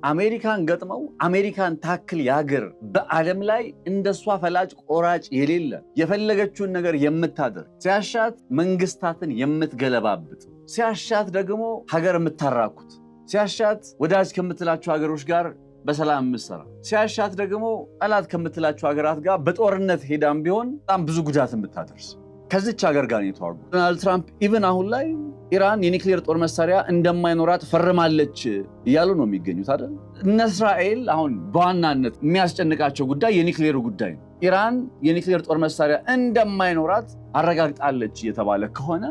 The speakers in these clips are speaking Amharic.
አሜሪካን ገጥመው አሜሪካን ታክል ያገር በዓለም ላይ እንደሷ ፈላጭ ቆራጭ የሌለ የፈለገችውን ነገር የምታደርግ ሲያሻት መንግስታትን የምትገለባብጥ ሲያሻት ደግሞ ሀገር የምታራኩት ሲያሻት ወዳጅ ከምትላቸው ሀገሮች ጋር በሰላም የምትሰራ ሲያሻት ደግሞ ጠላት ከምትላቸው ሀገራት ጋር በጦርነት ሄዳም ቢሆን በጣም ብዙ ጉዳት የምታደርስ ከዚች ሀገር ጋር የተዋጉ ዶናልድ ትራምፕ ኢቭን አሁን ላይ ኢራን የኒውክሌር ጦር መሳሪያ እንደማይኖራት ፈርማለች እያሉ ነው የሚገኙት አይደል? እነ እስራኤል አሁን በዋናነት የሚያስጨንቃቸው ጉዳይ የኒውክሌሩ ጉዳይ ነው። ኢራን የኒውክሌር ጦር መሳሪያ እንደማይኖራት አረጋግጣለች እየተባለ ከሆነ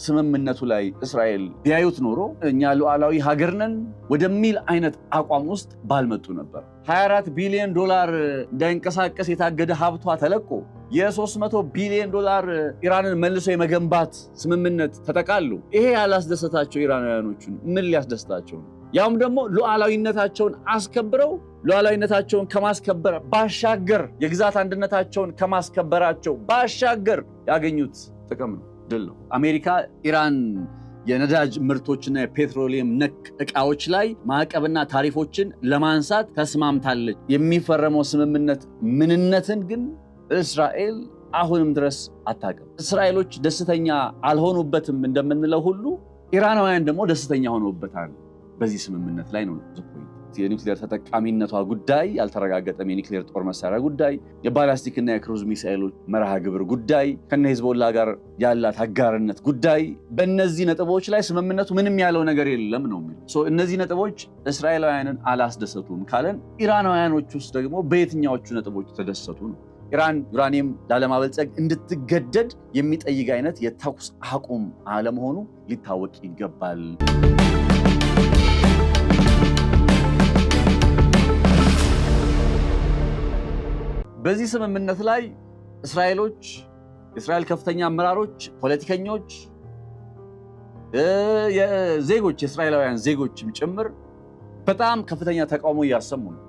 ስምምነቱ ላይ እስራኤል ቢያዩት ኖሮ እኛ ሉዓላዊ ሀገር ነን ወደሚል አይነት አቋም ውስጥ ባልመጡ ነበር። 24 ቢሊዮን ዶላር እንዳይንቀሳቀስ የታገደ ሀብቷ ተለቆ የ300 ቢሊዮን ዶላር ኢራንን መልሶ የመገንባት ስምምነት ተጠቃሉ። ይሄ ያላስደሰታቸው ኢራናውያኖቹን ምን ሊያስደስታቸው ነው? ያውም ደግሞ ሉዓላዊነታቸውን አስከብረው ሉዓላዊነታቸውን ከማስከበር ባሻገር የግዛት አንድነታቸውን ከማስከበራቸው ባሻገር ያገኙት ጥቅም ነው፣ ድል ነው። አሜሪካ ኢራን የነዳጅ ምርቶችና የፔትሮሊየም ነክ ዕቃዎች ላይ ማዕቀብና ታሪፎችን ለማንሳት ተስማምታለች። የሚፈረመው ስምምነት ምንነትን ግን እስራኤል አሁንም ድረስ አታውቅም። እስራኤሎች ደስተኛ አልሆኑበትም እንደምንለው ሁሉ ኢራናውያን ደግሞ ደስተኛ ሆነውበታል። በዚህ ስምምነት ላይ ነው የኒውክሌር ተጠቃሚነቷ ጉዳይ፣ ያልተረጋገጠም የኒውክሌር ጦር መሳሪያ ጉዳይ፣ የባላስቲክና የክሩዝ ሚሳኤሎች መርሃ ግብር ጉዳይ፣ ከነ ሂዝቦላ ጋር ያላት አጋርነት ጉዳይ፣ በእነዚህ ነጥቦች ላይ ስምምነቱ ምንም ያለው ነገር የለም ነው የሚለው። እነዚህ ነጥቦች እስራኤላውያንን አላስደሰቱም ካለን ኢራናውያኖች ውስጥ ደግሞ በየትኛዎቹ ነጥቦች ተደሰቱ ነው? ኢራን ዩራኒየም ላለማበልጸግ እንድትገደድ የሚጠይቅ አይነት የተኩስ አቁም አለመሆኑ ሊታወቅ ይገባል። በዚህ ስምምነት ላይ እስራኤሎች፣ የእስራኤል ከፍተኛ አመራሮች፣ ፖለቲከኞች፣ ዜጎች፣ የእስራኤላውያን ዜጎችም ጭምር በጣም ከፍተኛ ተቃውሞ እያሰሙ ነው።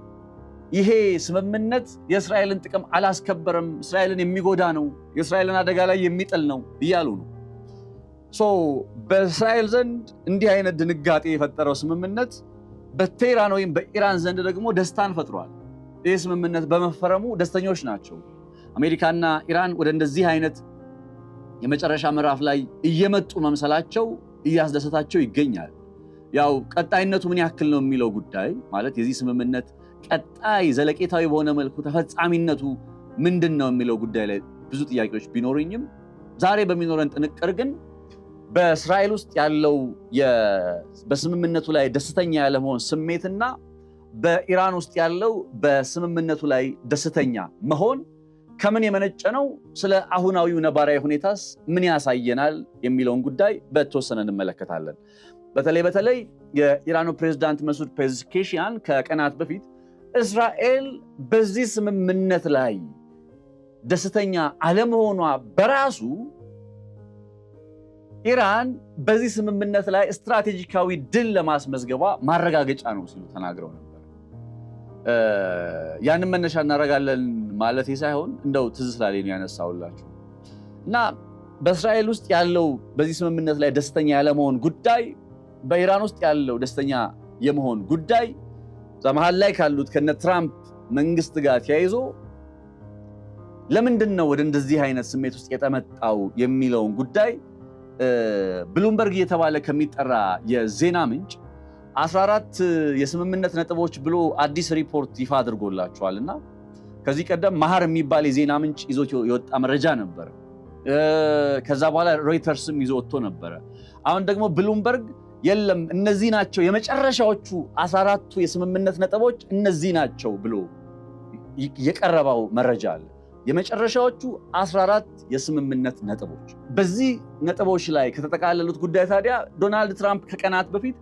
ይሄ ስምምነት የእስራኤልን ጥቅም አላስከበረም፣ እስራኤልን የሚጎዳ ነው፣ የእስራኤልን አደጋ ላይ የሚጥል ነው እያሉ ነው። በእስራኤል ዘንድ እንዲህ አይነት ድንጋጤ የፈጠረው ስምምነት በቴህራን ወይም በኢራን ዘንድ ደግሞ ደስታን ፈጥሯል። ይህ ስምምነት በመፈረሙ ደስተኞች ናቸው። አሜሪካና ኢራን ወደ እንደዚህ አይነት የመጨረሻ ምዕራፍ ላይ እየመጡ መምሰላቸው እያስደሰታቸው ይገኛል። ያው ቀጣይነቱ ምን ያክል ነው የሚለው ጉዳይ ማለት የዚህ ስምምነት ቀጣይ ዘለቄታዊ በሆነ መልኩ ተፈጻሚነቱ ምንድን ነው የሚለው ጉዳይ ላይ ብዙ ጥያቄዎች ቢኖሩኝም ዛሬ በሚኖረን ጥንቅር ግን በእስራኤል ውስጥ ያለው በስምምነቱ ላይ ደስተኛ ያለመሆን ስሜትና በኢራን ውስጥ ያለው በስምምነቱ ላይ ደስተኛ መሆን ከምን የመነጨ ነው? ስለ አሁናዊው ነባራዊ ሁኔታስ ምን ያሳየናል የሚለውን ጉዳይ በተወሰነ እንመለከታለን። በተለይ የኢራኑ ፕሬዝዳንት መሱድ ፔዜሽኪያን ከቀናት በፊት እስራኤል በዚህ ስምምነት ላይ ደስተኛ አለመሆኗ በራሱ ኢራን በዚህ ስምምነት ላይ ስትራቴጂካዊ ድል ለማስመዝገቧ ማረጋገጫ ነው ሲሉ ተናግረው ነበር። ያንን መነሻ እናደርጋለን ማለት ሳይሆን እንደው ትዝ ስላለኝ ያነሳውላችሁ እና በእስራኤል ውስጥ ያለው በዚህ ስምምነት ላይ ደስተኛ ያለመሆን ጉዳይ፣ በኢራን ውስጥ ያለው ደስተኛ የመሆን ጉዳይ መሀል ላይ ካሉት ከነ ትራምፕ መንግስት ጋር ተያይዞ ለምንድን ነው ወደ እንደዚህ አይነት ስሜት ውስጥ የተመጣው የሚለውን ጉዳይ ብሉምበርግ እየተባለ ከሚጠራ የዜና ምንጭ 14 የስምምነት ነጥቦች ብሎ አዲስ ሪፖርት ይፋ አድርጎላቸዋልና ከዚህ ቀደም ማህር የሚባል የዜና ምንጭ ይዞት የወጣ መረጃ ነበር። ከዛ በኋላ ሮይተርስም ይዞ ወጥቶ ነበረ። አሁን ደግሞ ብሉምበርግ የለም እነዚህ ናቸው የመጨረሻዎቹ 14ቱ የስምምነት ነጥቦች እነዚህ ናቸው ብሎ የቀረበው መረጃ አለ። የመጨረሻዎቹ 14 የስምምነት ነጥቦች። በዚህ ነጥቦች ላይ ከተጠቃለሉት ጉዳይ ታዲያ ዶናልድ ትራምፕ ከቀናት በፊት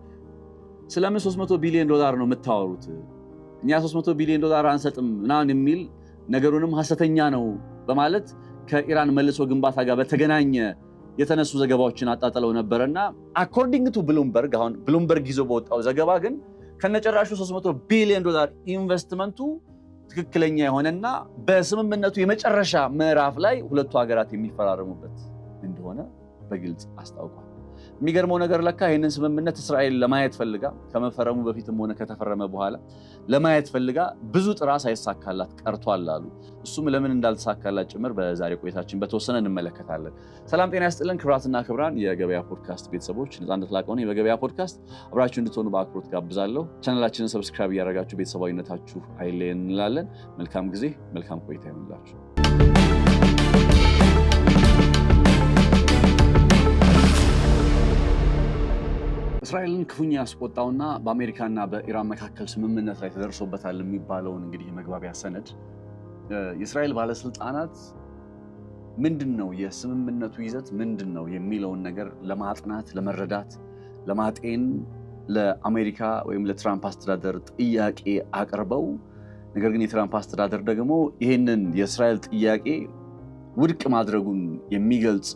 ስለምን 300 ቢሊዮን ዶላር ነው የምታወሩት? እኛ 300 ቢሊዮን ዶላር አንሰጥም ምናምን የሚል ነገሩንም ሐሰተኛ ነው በማለት ከኢራን መልሶ ግንባታ ጋር በተገናኘ የተነሱ ዘገባዎችን አጣጥለው ነበርና አኮርዲንግ ቱ ብሉምበርግ አሁን ብሉምበርግ ይዞ በወጣው ዘገባ ግን ከነጨራሹ 300 ቢሊዮን ዶላር ኢንቨስትመንቱ ትክክለኛ የሆነና በስምምነቱ የመጨረሻ ምዕራፍ ላይ ሁለቱ ሀገራት የሚፈራረሙበት እንደሆነ በግልጽ አስታውቋል። የሚገርመው ነገር ለካ ይሄንን ስምምነት እስራኤል ለማየት ፈልጋ ከመፈረሙ በፊትም ሆነ ከተፈረመ በኋላ ለማየት ፈልጋ ብዙ ጥራ ሳይሳካላት ቀርቷል አሉ። እሱም ለምን እንዳልተሳካላት ጭምር በዛሬ ቆይታችን በተወሰነ እንመለከታለን። ሰላም ጤና ይስጥልን ክቡራትና ክቡራን የገበያ ፖድካስት ቤተሰቦች፣ ነፃነት ላቀው ነኝ። በገበያ ፖድካስት አብራችሁ እንድትሆኑ በአክብሮት ጋብዛለሁ። ቻናላችንን ሰብስክራይብ እያደረጋችሁ ቤተሰባዊነታችሁ አይለየን እንላለን። መልካም ጊዜ፣ መልካም ቆይታ ይሁንላችሁ። እስራኤልን ክፉኛ ያስቆጣውና በአሜሪካና በኢራን መካከል ስምምነት ላይ ተደርሶበታል የሚባለውን እንግዲህ የመግባቢያ ሰነድ የእስራኤል ባለስልጣናት ምንድነው የስምምነቱ ይዘት ምንድነው የሚለውን ነገር ለማጥናት፣ ለመረዳት፣ ለማጤን ለአሜሪካ ወይም ለትራምፕ አስተዳደር ጥያቄ አቅርበው ነገር ግን የትራምፕ አስተዳደር ደግሞ ይህንን የእስራኤል ጥያቄ ውድቅ ማድረጉን የሚገልጽ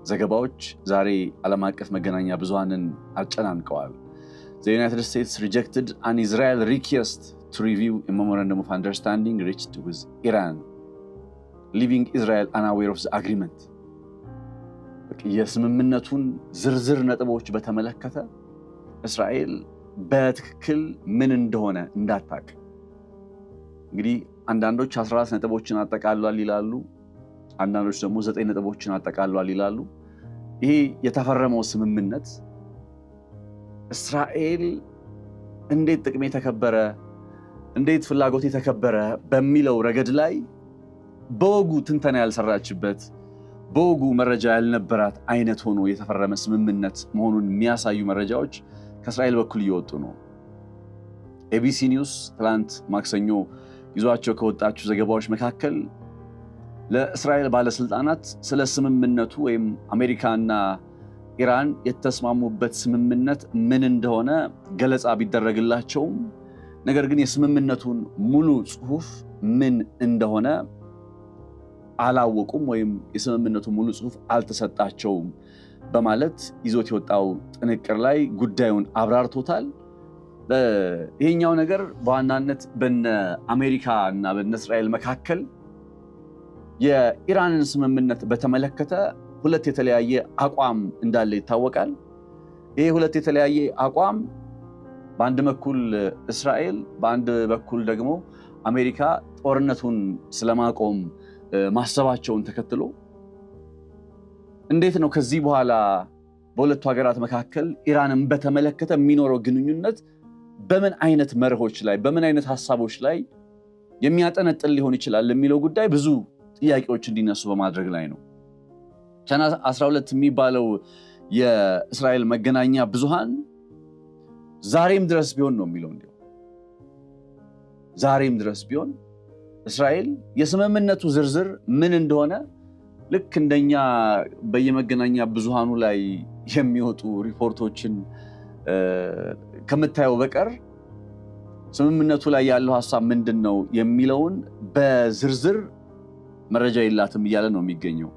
ዘገባዎች ዛሬ ዓለም አቀፍ መገናኛ ብዙሃንን አጨናንቀዋል። The United States rejected an Israel request to review a memorandum of understanding reached with Iran, leaving Israel unaware of the agreement. የስምምነቱን ዝርዝር ነጥቦች በተመለከተ እስራኤል በትክክል ምን እንደሆነ እንዳታቅ እንግዲህ አንዳንዶች 14 ነጥቦችን አጠቃሏል ይላሉ፣ አንዳንዶች ደግሞ 9 ነጥቦችን አጠቃሏል ይላሉ። ይሄ የተፈረመው ስምምነት እስራኤል እንዴት ጥቅም የተከበረ እንዴት ፍላጎት የተከበረ በሚለው ረገድ ላይ በወጉ ትንተና ያልሰራችበት በወጉ መረጃ ያልነበራት አይነት ሆኖ የተፈረመ ስምምነት መሆኑን የሚያሳዩ መረጃዎች ከእስራኤል በኩል እየወጡ ነው። ኤቢሲ ኒውስ ትላንት ማክሰኞ ይዟቸው ከወጣቸው ዘገባዎች መካከል ለእስራኤል ባለስልጣናት ስለ ስምምነቱ ወይም አሜሪካና ኢራን የተስማሙበት ስምምነት ምን እንደሆነ ገለጻ ቢደረግላቸውም ነገር ግን የስምምነቱን ሙሉ ጽሑፍ ምን እንደሆነ አላወቁም ወይም የስምምነቱ ሙሉ ጽሑፍ አልተሰጣቸውም በማለት ይዞት የወጣው ጥንቅር ላይ ጉዳዩን አብራርቶታል። ይሄኛው ነገር በዋናነት በነ አሜሪካ እና በነ እስራኤል መካከል የኢራንን ስምምነት በተመለከተ ሁለት የተለያየ አቋም እንዳለ ይታወቃል። ይሄ ሁለት የተለያየ አቋም በአንድ በኩል እስራኤል በአንድ በኩል ደግሞ አሜሪካ ጦርነቱን ስለማቆም ማሰባቸውን ተከትሎ እንዴት ነው ከዚህ በኋላ በሁለቱ ሀገራት መካከል ኢራንን በተመለከተ የሚኖረው ግንኙነት በምን አይነት መርሆች ላይ በምን አይነት ሐሳቦች ላይ የሚያጠነጥን ሊሆን ይችላል የሚለው ጉዳይ ብዙ ጥያቄዎች እንዲነሱ በማድረግ ላይ ነው። ቻናል 12 የሚባለው የእስራኤል መገናኛ ብዙሃን ዛሬም ድረስ ቢሆን ነው የሚለው እንዲሁ ዛሬም ድረስ ቢሆን እስራኤል የስምምነቱ ዝርዝር ምን እንደሆነ ልክ እንደኛ በየመገናኛ ብዙሃኑ ላይ የሚወጡ ሪፖርቶችን ከምታየው በቀር ስምምነቱ ላይ ያለው ሐሳብ ምንድነው የሚለውን በዝርዝር መረጃ የላትም እያለ ነው የሚገኘው።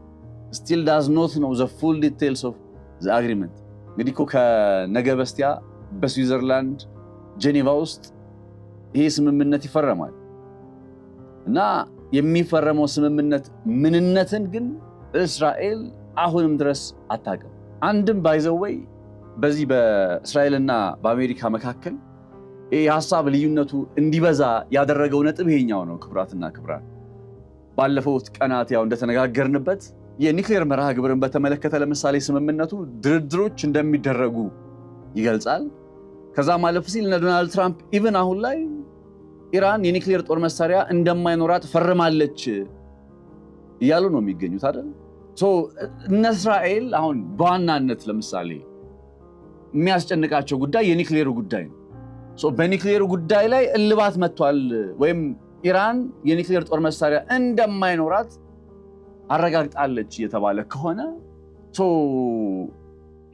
still does not know the full details of the agreement። እንግዲህ ከነገ በስቲያ በስዊዘርላንድ ጄኔቫ ውስጥ ይሄ ስምምነት ይፈረማል እና የሚፈረመው ስምምነት ምንነትን ግን እስራኤል አሁንም ድረስ አታውቅም። አንድም ባይዘወይ በዚህ በእስራኤልና በአሜሪካ መካከል ይሄ ሐሳብ ልዩነቱ እንዲበዛ ያደረገው ነጥብ ይሄኛው ነው። ክቡራትና ክቡራን ባለፈው ቀናት ያው እንደተነጋገርንበት የኒውክሌር መርሃ ግብርን በተመለከተ ለምሳሌ ስምምነቱ ድርድሮች እንደሚደረጉ ይገልጻል። ከዛ ማለፍ ሲል ዶናልድ ትራምፕ ኢቭን አሁን ላይ ኢራን የኒውክሌር ጦር መሳሪያ እንደማይኖራት ፈርማለች እያሉ ነው የሚገኙት አይደል? እነ እስራኤል አሁን በዋናነት ለምሳሌ የሚያስጨንቃቸው ጉዳይ የኒውክሌሩ ጉዳይ ነው። በኒውክሌሩ ጉዳይ ላይ እልባት መጥቷል ወይም ኢራን የኒውክሌር ጦር መሳሪያ እንደማይኖራት አረጋግጣለች የተባለ ከሆነ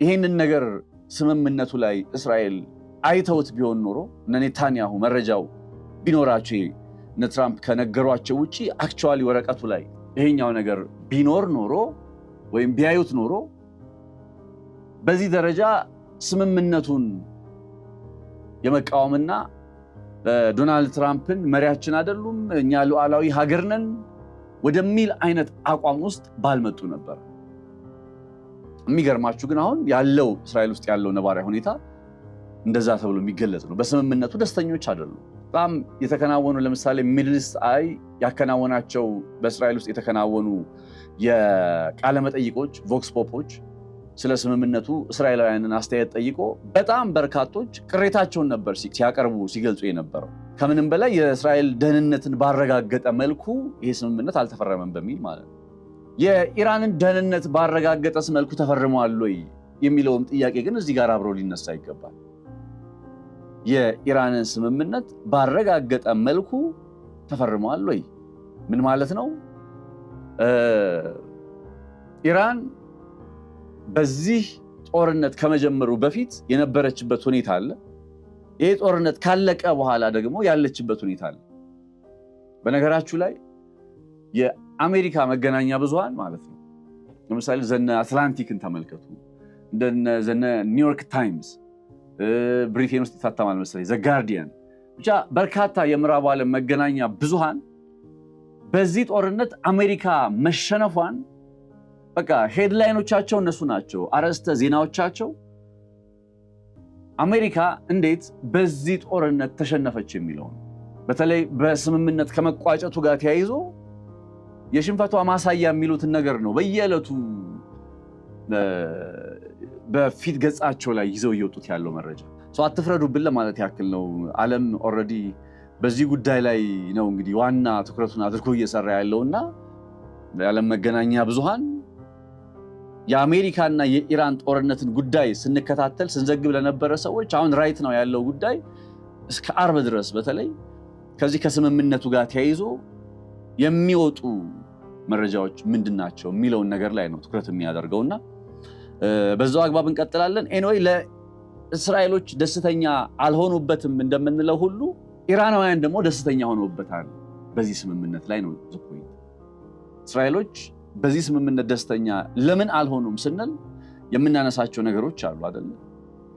ይሄንን ነገር ስምምነቱ ላይ እስራኤል አይተውት ቢሆን ኖሮ እነ ኔታንያሁ መረጃው ቢኖራቸው እነ ትራምፕ ከነገሯቸው ውጪ አክቹዋሊ ወረቀቱ ላይ ይሄኛው ነገር ቢኖር ኖሮ ወይም ቢያዩት ኖሮ በዚህ ደረጃ ስምምነቱን የመቃወምና ዶናልድ ትራምፕን መሪያችን አይደሉም እኛ ሉዓላዊ ሀገር ነን ወደሚል አይነት አቋም ውስጥ ባልመጡ ነበር። የሚገርማችሁ ግን አሁን ያለው እስራኤል ውስጥ ያለው ነባራዊ ሁኔታ እንደዛ ተብሎ የሚገለጽ ነው። በስምምነቱ ደስተኞች አይደሉም። በጣም የተከናወኑ ለምሳሌ ሚድል ኢስት አይ ያከናወናቸው በእስራኤል ውስጥ የተከናወኑ የቃለ መጠይቆች ቮክስ ፖፖች ስለ ስምምነቱ እስራኤላውያንን አስተያየት ጠይቆ በጣም በርካቶች ቅሬታቸውን ነበር ሲያቀርቡ ሲገልጹ የነበረው። ከምንም በላይ የእስራኤል ደህንነትን ባረጋገጠ መልኩ ይሄ ስምምነት አልተፈረመም በሚል ማለት ነው። የኢራንን ደህንነት ባረጋገጠስ መልኩ ተፈርሟል ወይ የሚለውም ጥያቄ ግን እዚህ ጋር አብሮ ሊነሳ ይገባል። የኢራንን ስምምነት ባረጋገጠ መልኩ ተፈርሟል ወይ ምን ማለት ነው? ኢራን በዚህ ጦርነት ከመጀመሩ በፊት የነበረችበት ሁኔታ አለ። ይሄ ጦርነት ካለቀ በኋላ ደግሞ ያለችበት ሁኔታ አለ። በነገራችሁ ላይ የአሜሪካ መገናኛ ብዙሃን ማለት ነው ለምሳሌ ዘነ አትላንቲክን ተመልከቱ፣ ዘነ ኒውዮርክ ታይምስ፣ ብሪቴን ውስጥ ይታተማል መሰለኝ ዘ ጋርዲያን፣ ብቻ በርካታ የምዕራቡ ዓለም መገናኛ ብዙሃን በዚህ ጦርነት አሜሪካ መሸነፏን በቃ ሄድላይኖቻቸው እነሱ ናቸው። አርዕስተ ዜናዎቻቸው አሜሪካ እንዴት በዚህ ጦርነት ተሸነፈች የሚለው ነው። በተለይ በስምምነት ከመቋጨቱ ጋር ተያይዞ የሽንፈቷ ማሳያ የሚሉትን ነገር ነው በየዕለቱ በፊት ገጻቸው ላይ ይዘው እየወጡት ያለው መረጃ። አትፍረዱብን ለማለት ያክል ነው። ዓለም ኦልሬዲ በዚህ ጉዳይ ላይ ነው እንግዲህ ዋና ትኩረቱን አድርጎ እየሰራ ያለውና የዓለም መገናኛ ብዙሃን የአሜሪካና የኢራን ጦርነትን ጉዳይ ስንከታተል ስንዘግብ ለነበረ ሰዎች አሁን ራይት ነው ያለው ጉዳይ እስከ አርብ ድረስ በተለይ ከዚህ ከስምምነቱ ጋር ተያይዞ የሚወጡ መረጃዎች ምንድናቸው የሚለውን ነገር ላይ ነው ትኩረት የሚያደርገውና በዛው አግባብ እንቀጥላለን። ኤኒዌይ ለእስራኤሎች ደስተኛ አልሆኑበትም እንደምንለው ሁሉ ኢራናውያን ደግሞ ደስተኛ ሆነውበታል። በዚህ ስምምነት ላይ ነው ዝኩይ እስራኤሎች በዚህ ስምምነት ደስተኛ ለምን አልሆኑም ስንል የምናነሳቸው ነገሮች አሉ አይደል?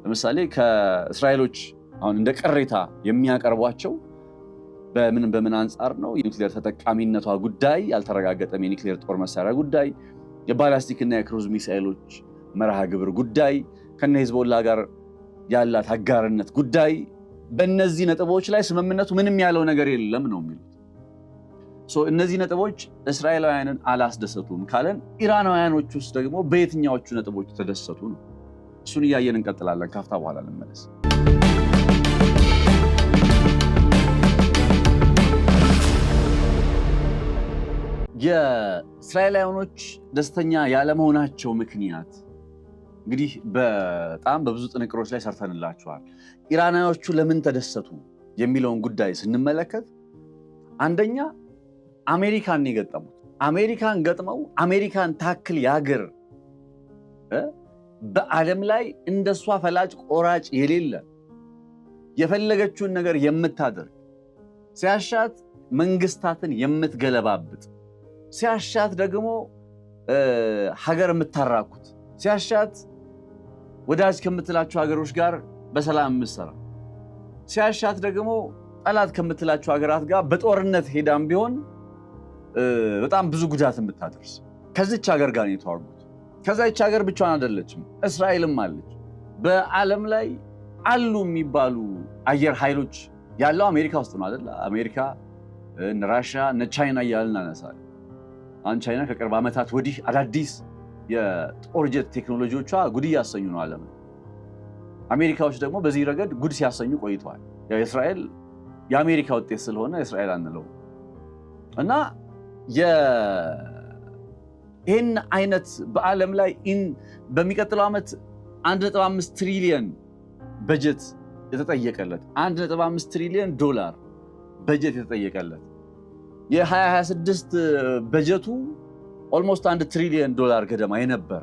ለምሳሌ ከእስራኤሎች አሁን እንደ ቅሬታ የሚያቀርቧቸው በምን አንጻር ነው? የኒውክሌር ተጠቃሚነቷ ጉዳይ ያልተረጋገጠም፣ የኒውክሌር ጦር መሳሪያ ጉዳይ፣ የባላስቲክ እና የክሩዝ ሚሳኤሎች መርሃ ግብር ጉዳይ፣ ከነ ሂዝቦላ ጋር ያላት አጋርነት ጉዳይ፣ በእነዚህ ነጥቦች ላይ ስምምነቱ ምንም ያለው ነገር የለም ነው የሚሉት። እነዚህ ነጥቦች እስራኤላውያንን አላስደሰቱም ካለን ኢራናውያኖች ውስጥ ደግሞ በየትኛዎቹ ነጥቦች ተደሰቱ ነው? እሱን እያየን እንቀጥላለን። ካፍታ በኋላ እንመለስ። የእስራኤላውያኖች ደስተኛ ያለመሆናቸው ምክንያት እንግዲህ በጣም በብዙ ጥንቅሮች ላይ ሰርተንላቸዋል። ኢራናውያኖቹ ለምን ተደሰቱ የሚለውን ጉዳይ ስንመለከት አንደኛ አሜሪካን የገጠሙት አሜሪካን ገጥመው አሜሪካን ታክል ያገር በዓለም ላይ እንደሷ ፈላጭ ቆራጭ የሌለ የፈለገችውን ነገር የምታደርግ ሲያሻት መንግስታትን የምትገለባብጥ ሲያሻት ደግሞ ሀገር የምታራኩት ሲያሻት ወዳጅ ከምትላቸው ሀገሮች ጋር በሰላም የምትሰራ ሲያሻት ደግሞ ጠላት ከምትላቸው ሀገራት ጋር በጦርነት ሄዳም ቢሆን በጣም ብዙ ጉዳት የምታደርስ ከዚች ሀገር ጋር የተዋጉት። ከዛች ሀገር ብቻዋን አይደለችም፣ እስራኤልም አለች። በዓለም ላይ አሉ የሚባሉ አየር ኃይሎች ያለው አሜሪካ ውስጥ ነው አይደል? አሜሪካ፣ ራሽያ፣ ቻይና እያልን እናነሳለን። አሁን ቻይና ከቅርብ ዓመታት ወዲህ አዳዲስ የጦር ጀት ቴክኖሎጂዎቿ ጉድ እያሰኙ ነው ዓለም። አሜሪካዎች ደግሞ በዚህ ረገድ ጉድ ሲያሰኙ ቆይተዋል። የእስራኤል የአሜሪካ ውጤት ስለሆነ እስራኤል አንለው እና ይህን አይነት በዓለም ላይ በሚቀጥለው ዓመት 1.5 ትሪሊየን በጀት የተጠየቀለት 1.5 ትሪሊየን ዶላር በጀት የተጠየቀለት የ2026 በጀቱ ኦልሞስት 1 ትሪሊየን ዶላር ገደማ የነበረ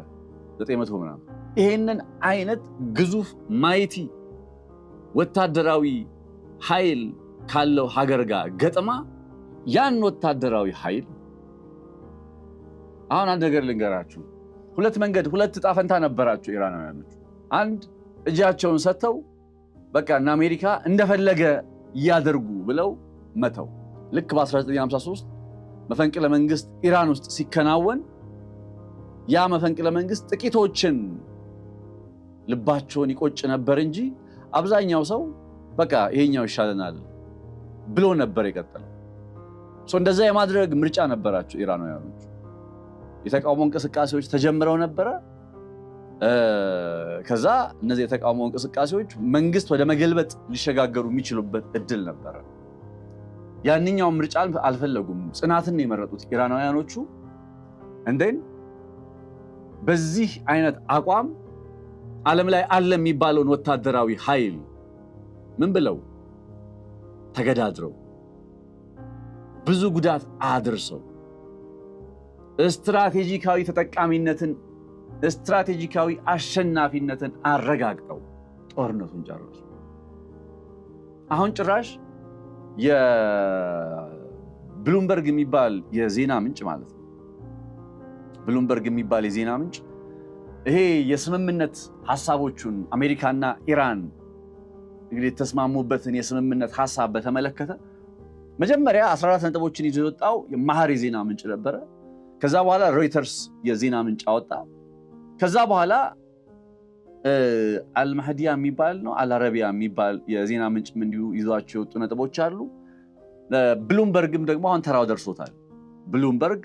900 ምናምን ይህንን አይነት ግዙፍ ማይቲ ወታደራዊ ኃይል ካለው ሀገር ጋር ገጥማ ያን ወታደራዊ ኃይል አሁን አንድ ነገር ልንገራችሁ። ሁለት ዕጣ ፈንታ ነበራቸው ኢራናውያኖች። አንድ እጃቸውን ሰጥተው በቃ እና አሜሪካ እንደፈለገ ያደርጉ ብለው መተው። ልክ በ1953 መፈንቅለ መንግስት ኢራን ውስጥ ሲከናወን ያ መፈንቅለ መንግስት ጥቂቶችን ልባቸውን ይቆጭ ነበር እንጂ አብዛኛው ሰው በቃ ይሄኛው ይሻለናል ብሎ ነበር የቀጠለው። እንደዛ የማድረግ ምርጫ ነበራቸው ኢራናውያኖች። የተቃውሞ እንቅስቃሴዎች ተጀምረው ነበረ። ከዛ እነዚህ የተቃውሞ እንቅስቃሴዎች መንግስት ወደ መገልበጥ ሊሸጋገሩ የሚችሉበት እድል ነበረ። ያንኛው ምርጫ አልፈለጉም፣ ጽናትን የመረጡት ኢራናውያኖቹ። እንደን በዚህ አይነት አቋም ዓለም ላይ አለ የሚባለውን ወታደራዊ ኃይል ምን ብለው ተገዳድረው ብዙ ጉዳት አድርሰው ስትራቴጂካዊ ተጠቃሚነትን ስትራቴጂካዊ አሸናፊነትን አረጋግጠው ጦርነቱን ጨረሱ። አሁን ጭራሽ የብሉምበርግ የሚባል የዜና ምንጭ ማለት ነው። ብሉምበርግ የሚባል የዜና ምንጭ ይሄ የስምምነት ሐሳቦቹን አሜሪካና ኢራን እንግዲህ የተስማሙበትን የስምምነት ሐሳብ በተመለከተ መጀመሪያ 14 ነጥቦችን ይዞ የወጣው የማህር የዜና ምንጭ ነበረ። ከዛ በኋላ ሮይተርስ የዜና ምንጭ አወጣ። ከዛ በኋላ አልማህዲያ የሚባል ነው አልአረቢያ የሚባል የዜና ምንጭ እንዲሁ ይዟቸው የወጡ ነጥቦች አሉ። ብሉምበርግም ደግሞ አሁን ተራው ደርሶታል። ብሉምበርግ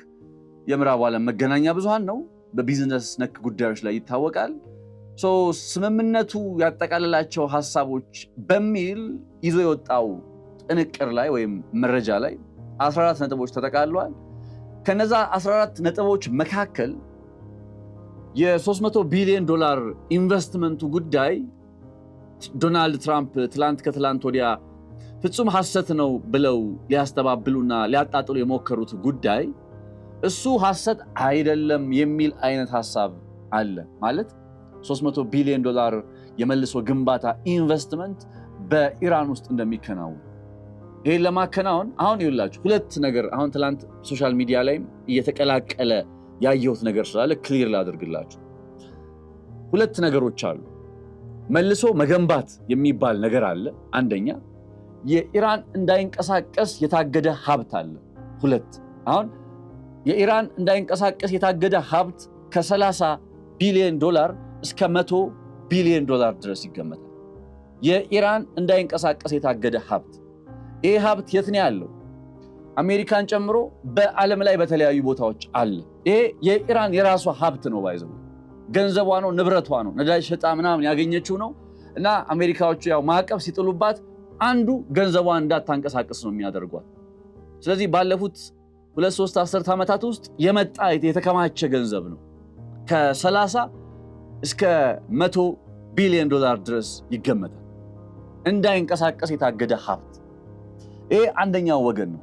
የምዕራቡ ዓለም መገናኛ ብዙሃን ነው። በቢዝነስ ነክ ጉዳዮች ላይ ይታወቃል። ስምምነቱ ያጠቃለላቸው ሐሳቦች በሚል ይዞ የወጣው ጥንቅር ላይ ወይም መረጃ ላይ 14 ነጥቦች ተጠቃለዋል። ከነዛ 14 ነጥቦች መካከል የ300 ቢሊዮን ዶላር ኢንቨስትመንቱ ጉዳይ ዶናልድ ትራምፕ ከትላንት ወዲያ ፍጹም ሐሰት ነው ብለው ሊያስተባብሉና ሊያጣጥሉ የሞከሩት ጉዳይ እሱ ሐሰት አይደለም የሚል አይነት ሐሳብ አለ። ማለት 300 ቢሊዮን ዶላር የመልሶ ግንባታ ኢንቨስትመንት በኢራን ውስጥ እንደሚከናወን ይሄን ለማከናወን አሁን ይኸውላችሁ ሁለት ነገር አሁን ትላንት ሶሻል ሚዲያ ላይም እየተቀላቀለ ያየሁት ነገር ስላለ ክሊር ላድርግላችሁ። ሁለት ነገሮች አሉ። መልሶ መገንባት የሚባል ነገር አለ። አንደኛ የኢራን እንዳይንቀሳቀስ የታገደ ሀብት አለ። ሁለት አሁን የኢራን እንዳይንቀሳቀስ የታገደ ሀብት ከ30 ቢሊዮን ዶላር እስከ 100 ቢሊዮን ዶላር ድረስ ይገመታል። የኢራን እንዳይንቀሳቀስ የታገደ ሀብት ይህ ሀብት የት ነው ያለው? አሜሪካን ጨምሮ በዓለም ላይ በተለያዩ ቦታዎች አለ። ይሄ የኢራን የራሷ ሀብት ነው። ባይዘው ገንዘቧ ነው፣ ንብረቷ ነው። ነዳጅ ሸጣ ምናምን ያገኘችው ነው። እና አሜሪካዎቹ ያው ማዕቀብ ሲጥሉባት አንዱ ገንዘቧን እንዳታንቀሳቀስ ነው የሚያደርጓት። ስለዚህ ባለፉት 2-3 10 ዓመታት ውስጥ የመጣ የተከማቸ ገንዘብ ነው። ከ30 እስከ 100 ቢሊዮን ዶላር ድረስ ይገመታል። እንዳይንቀሳቀስ የታገደ ሀብት ይሄ አንደኛው ወገን ነው።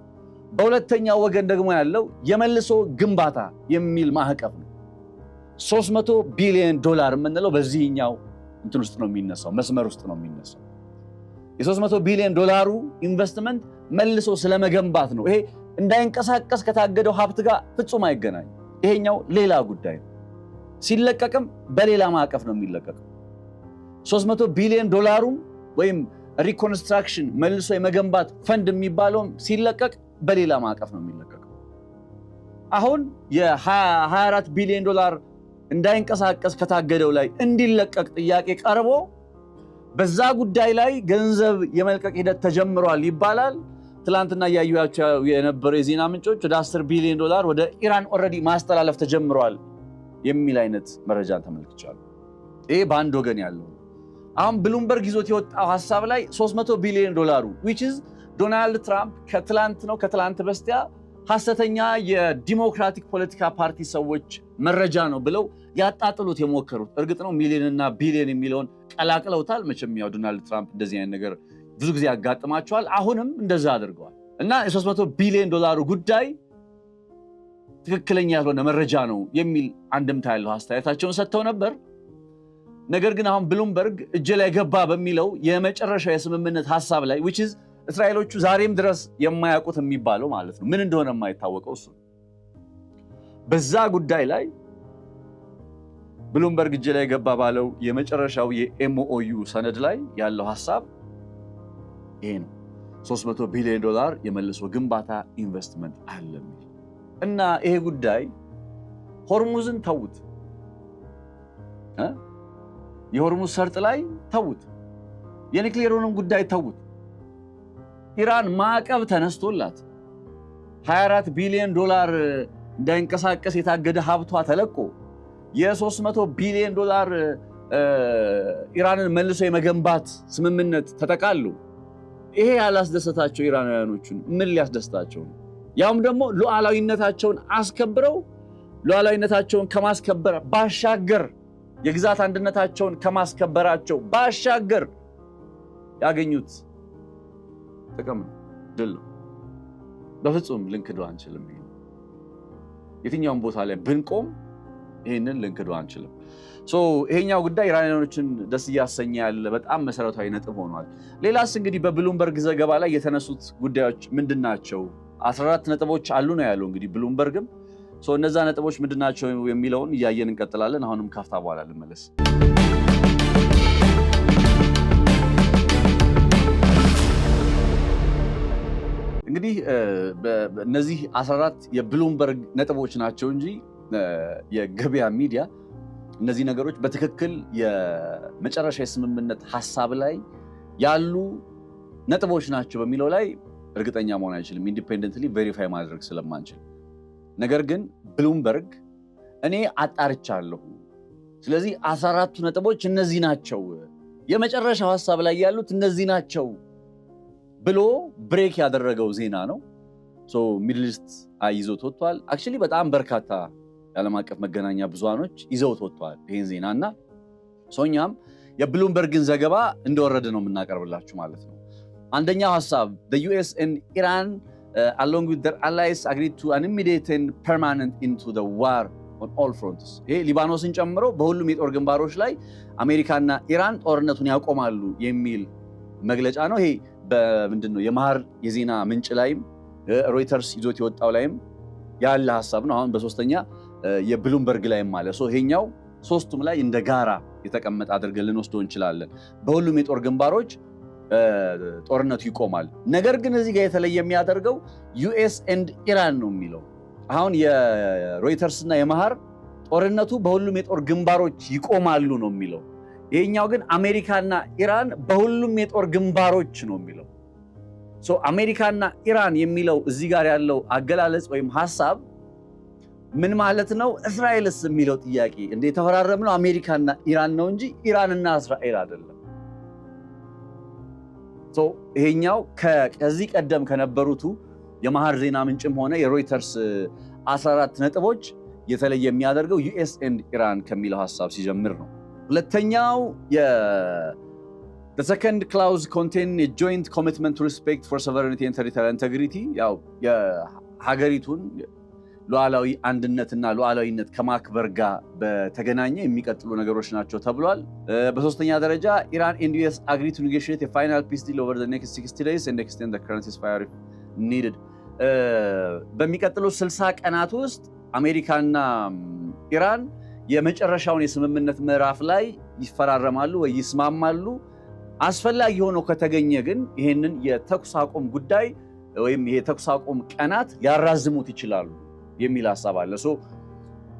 በሁለተኛው ወገን ደግሞ ያለው የመልሶ ግንባታ የሚል ማዕቀፍ ነው። 300 ቢሊዮን ዶላር የምንለው በዚህኛው እንትን ውስጥ ነው የሚነሳው፣ መስመር ውስጥ ነው የሚነሳው። የ300 ቢሊዮን ዶላሩ ኢንቨስትመንት መልሶ ስለመገንባት ነው። ይሄ እንዳይንቀሳቀስ ከታገደው ሀብት ጋር ፍጹም አይገናኝም። ይሄኛው ሌላ ጉዳይ ነው። ሲለቀቅም በሌላ ማዕቀፍ ነው የሚለቀቀው። 300 ቢሊዮን ዶላሩም ወይም ሪኮንስትራክሽን መልሶ የመገንባት ፈንድ የሚባለው ሲለቀቅ በሌላ ማዕቀፍ ነው የሚለቀቀው። አሁን የ24 ቢሊዮን ዶላር እንዳይንቀሳቀስ ከታገደው ላይ እንዲለቀቅ ጥያቄ ቀርቦ በዛ ጉዳይ ላይ ገንዘብ የመልቀቅ ሂደት ተጀምሯል ይባላል። ትላንትና ያዩያቸው የነበሩ የዜና ምንጮች ወደ 10 ቢሊዮን ዶላር ወደ ኢራን ኦልሬዲ ማስተላለፍ ተጀምሯል የሚል አይነት መረጃን ተመልክቻለሁ። ይሄ በአንድ ወገን ያለው። አሁን ብሉምበርግ ይዞት የወጣው ሐሳብ ላይ 300 ቢሊዮን ዶላሩ which is ዶናልድ ትራምፕ ከትላንት በስቲያ ሐሰተኛ የዲሞክራቲክ ፖለቲካ ፓርቲ ሰዎች መረጃ ነው ብለው ያጣጥሉት የሞከሩት። እርግጥ ነው ሚሊዮንና ቢሊዮን የሚለውን ቀላቅለውታል። መቼም ያው ዶናልድ ትራምፕ እንደዚህ አይነት ነገር ብዙ ጊዜ ያጋጥማቸዋል። አሁንም እንደዛ አድርገዋል እና የ300 ቢሊዮን ዶላሩ ጉዳይ ትክክለኛ ያልሆነ መረጃ ነው የሚል አንድምታ ያለው አስተያየታቸውን ሰጥተው ነበር። ነገር ግን አሁን ብሉምበርግ እጅ ላይ ገባ በሚለው የመጨረሻ የስምምነት ሐሳብ ላይ which is እስራኤሎቹ ዛሬም ድረስ የማያውቁት የሚባለው ማለት ነው ምን እንደሆነ የማይታወቀው እሱ በዛ ጉዳይ ላይ ብሉምበርግ እጅ ላይ ገባ ባለው የመጨረሻው የኤምኦዩ ሰነድ ላይ ያለው ሐሳብ ይሄ ነው። 300 ቢሊዮን ዶላር የመልሶ ግንባታ ኢንቨስትመንት አለ እና ይሄ ጉዳይ ሆርሙዝን ተውት፣ የሆርሙዝ ሰርጥ ላይ ተውት፣ የኒክሌሩንም ጉዳይ ተውት። ኢራን ማዕቀብ ተነስቶላት 24 ቢሊዮን ዶላር እንዳይንቀሳቀስ የታገደ ሀብቷ ተለቆ የ300 ቢሊዮን ዶላር ኢራንን መልሶ የመገንባት ስምምነት ተጠቃሉ። ይሄ ያላስደሰታቸው ኢራናውያኖችን ምን ሊያስደስታቸው ነው? ያውም ደግሞ ሉዓላዊነታቸውን አስከብረው ሉዓላዊነታቸውን ከማስከበር ባሻገር የግዛት አንድነታቸውን ከማስከበራቸው ባሻገር ያገኙት ጥቅም ድል ነው። በፍጹም ልንክደው አንችልም። የትኛውም ቦታ ላይ ብንቆም ይህንን ልንክደው አንችልም። ይሄኛው ጉዳይ ኢራናውያኖችን ደስ እያሰኘ ያለ በጣም መሰረታዊ ነጥብ ሆኗል። ሌላስ እንግዲህ በብሉምበርግ ዘገባ ላይ የተነሱት ጉዳዮች ምንድናቸው? 14 ነጥቦች አሉ ነው ያለው እንግዲህ ብሉምበርግም። እነዛ ነጥቦች ምንድናቸው የሚለውን እያየን እንቀጥላለን። አሁንም ካፍታ በኋላ ልመለስ። እንግዲህ እነዚህ 14 የብሉምበርግ ነጥቦች ናቸው እንጂ የገበያ ሚዲያ እነዚህ ነገሮች በትክክል የመጨረሻ የስምምነት ሐሳብ ላይ ያሉ ነጥቦች ናቸው በሚለው ላይ እርግጠኛ መሆን አይችልም፣ ኢንዲፔንደንትሊ ቬሪፋይ ማድረግ ስለማንችል። ነገር ግን ብሉምበርግ እኔ አጣርቻለሁ፣ ስለዚህ 14ቱ ነጥቦች እነዚህ ናቸው፣ የመጨረሻው ሐሳብ ላይ ያሉት እነዚህ ናቸው ብሎ ብሬክ ያደረገው ዜና ነው። ሚድል ኢስት ይዞት ወጥቷል። አክቹዋሊ በጣም በርካታ የዓለም አቀፍ መገናኛ ብዙሃኖች ይዘውት ወጥቷል ይህን ዜና እና እኛም የብሉምበርግን ዘገባ እንደወረደ ነው የምናቀርብላችሁ ማለት ነው። አንደኛው ሐሳብ the US and Iran along with their allies agreed to an immediate and permanent into the war on all fronts። ይሄ ሊባኖስን ጨምሮ በሁሉም የጦር ግንባሮች ላይ አሜሪካና ኢራን ጦርነቱን ያቆማሉ የሚል መግለጫ ነው። ይሄ በምንድነው የማህር የዜና ምንጭ ላይም ሮይተርስ ይዞት የወጣው ላይም ያለ ሐሳብ ነው። አሁን በሶስተኛ የብሉምበርግ ላይም አለ። ይሄኛው ሶስቱም ላይ እንደ ጋራ የተቀመጠ አድርገን ልንወስደው እንችላለን። በሁሉም የጦር ግንባሮች ጦርነቱ ይቆማል። ነገር ግን እዚህ ጋር የተለየ የሚያደርገው ዩኤስ ኤንድ ኢራን ነው የሚለው። አሁን የሮይተርስ እና የማህር ጦርነቱ በሁሉም የጦር ግንባሮች ይቆማሉ ነው የሚለው። ይሄኛው ግን አሜሪካና ኢራን በሁሉም የጦር ግንባሮች ነው የሚለው። አሜሪካና ኢራን የሚለው እዚህ ጋር ያለው አገላለጽ ወይም ሐሳብ ምን ማለት ነው? እስራኤልስ የሚለው ጥያቄ እንደ የተፈራረምነው አሜሪካና ኢራን ነው እንጂ ኢራንና እስራኤል አይደለም። ይሄኛው ከዚህ ቀደም ከነበሩቱ የማህር ዜና ምንጭም ሆነ የሮይተርስ 14 ነጥቦች የተለየ የሚያደርገው ዩኤስ ኤንድ ኢራን ከሚለው ሐሳብ ሲጀምር ነው። ሁለተኛው the second clause contain a joint commitment to respect for sovereignty and territorial integrity ያው የሀገሪቱን ሉዓላዊ አንድነትና ሉዓላዊነት ከማክበር ጋር በተገናኘ የሚቀጥሉ ነገሮች ናቸው ተብሏል። በሶስተኛ ደረጃ ኢራን and US agree to negotiate a final peace deal over the next 60 days and extend the current ceasefire if needed። በሚቀጥሉ 60 ቀናት ውስጥ አሜሪካና ኢራን የመጨረሻውን የስምምነት ምዕራፍ ላይ ይፈራረማሉ ወይ ይስማማሉ። አስፈላጊ ሆኖ ከተገኘ ግን ይሄንን የተኩስ አቁም ጉዳይ ወይም ይሄ የተኩስ አቁም ቀናት ሊያራዝሙት ይችላሉ የሚል ሐሳብ አለ።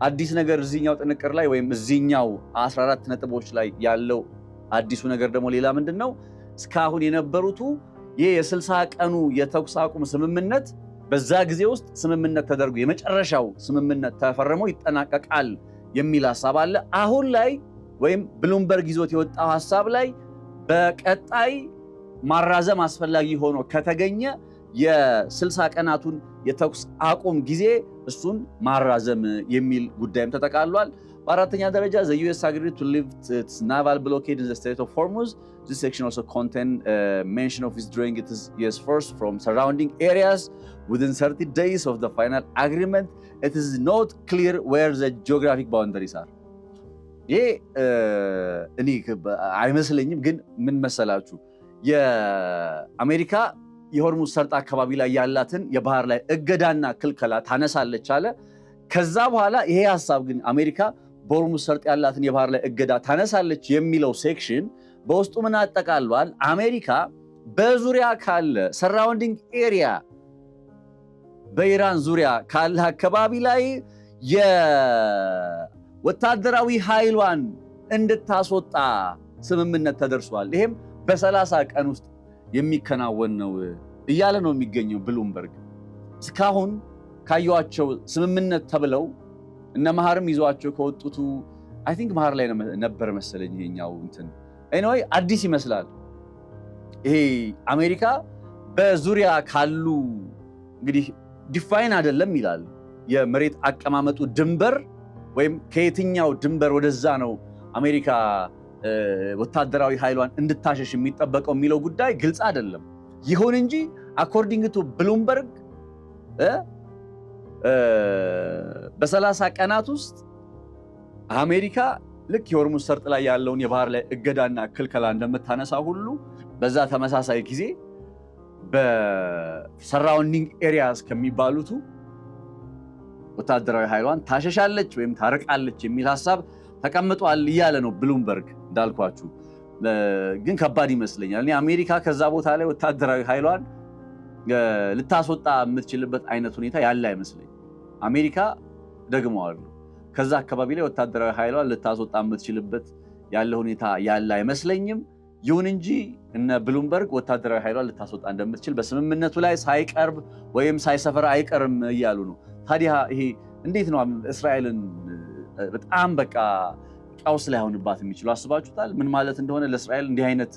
አዲስ ነገር እዚህኛው ጥንቅር ላይ ወይም እዚህኛው 14 ነጥቦች ላይ ያለው አዲሱ ነገር ደግሞ ሌላ ምንድነው? እስካሁን የነበሩት ይሄ የ60 ቀኑ የተኩስ አቁም ስምምነት በዛ ጊዜ ውስጥ ስምምነት ተደርጎ የመጨረሻው ስምምነት ተፈርሞ ይጠናቀቃል የሚል ሐሳብ አለ። አሁን ላይ ወይም ብሉምበርግ ይዞት የወጣው ሐሳብ ላይ በቀጣይ ማራዘም አስፈላጊ ሆኖ ከተገኘ የ60 ቀናቱን የተኩስ አቁም ጊዜ እሱን ማራዘም የሚል ጉዳይም ተጠቃሏል። በአራተኛ ደረጃ the US agreed to lift its naval blockade in the Strait of Hormuz. This section also contains mention of withdrawing its US force from surrounding areas within 30 days of the final agreement. It is not clear where the geographic boundaries are. ይሄ እኔ አይመስለኝም፣ ግን ምን መሰላችሁ የአሜሪካ የሆርሙዝ ሰርጥ አካባቢ ላይ ያላትን የባህር ላይ እገዳና ክልከላ ታነሳለች አለ። ከዛ በኋላ ይሄ ሐሳብ ግን አሜሪካ በሆርሙዝ ሰርጥ ያላትን የባህር ላይ እገዳ ታነሳለች የሚለው ሴክሽን በውስጡ ምን አጠቃሏል? አሜሪካ በዙሪያ ካለ ሰራውንዲንግ ኤሪያ በኢራን ዙሪያ ካለ አካባቢ ላይ የወታደራዊ ኃይሏን እንድታስወጣ ስምምነት ተደርሷል። ይሄም በ30 ቀን ውስጥ የሚከናወን ነው እያለ ነው የሚገኘው ብሉምበርግ። እስካሁን ካዩዋቸው ስምምነት ተብለው እነ መሃርም ይዟቸው ከወጡቱ አይ ቲንክ መሃር ላይ ነበር መሰለኝ ይሄኛው እንትን ኤኒዌይ አዲስ ይመስላል። ይሄ አሜሪካ በዙሪያ ካሉ እንግዲህ ዲፋይን አይደለም ይላል የመሬት አቀማመጡ ድንበር ወይም ከየትኛው ድንበር ወደዛ ነው አሜሪካ ወታደራዊ ኃይሏን እንድታሸሽ የሚጠበቀው የሚለው ጉዳይ ግልጽ አይደለም። ይሁን እንጂ አኮርዲንግ ቱ ብሉምበርግ በ30 ቀናት ውስጥ አሜሪካ ልክ የሆርሙዝ ሰርጥ ላይ ያለውን የባህር ላይ እገዳና ክልከላ እንደምታነሳ ሁሉ በዛ ተመሳሳይ ጊዜ በሰራውንዲንግ ኤሪያስ ከሚባሉቱ ወታደራዊ ኃይሏን ታሸሻለች ወይም ታርቃለች የሚል ሐሳብ ተቀምጧል እያለ ነው ብሉምበርግ። እንዳልኳችሁ ግን ከባድ ይመስለኛል። እኔ አሜሪካ ከዛ ቦታ ላይ ወታደራዊ ኃይሏን ልታስወጣ የምትችልበት አይነት ሁኔታ ያለ አይመስለኝም። አሜሪካ ደግመዋለሁ ከዛ አካባቢ ላይ ወታደራዊ ኃይሏን ልታስወጣ የምትችልበት ያለ ሁኔታ ያለ አይመስለኝም። ይሁን እንጂ እነ ብሉምበርግ ወታደራዊ ኃይሏን ልታስወጣ እንደምትችል በስምምነቱ ላይ ሳይቀርብ ወይም ሳይሰፈር አይቀርም እያሉ ነው። ታዲያ ይሄ እንዴት ነው እስራኤልን በጣም በቃ ቀውስ ላይ ሆንባት የሚችለው አስባችሁታል? ምን ማለት እንደሆነ ለእስራኤል እንዲህ አይነት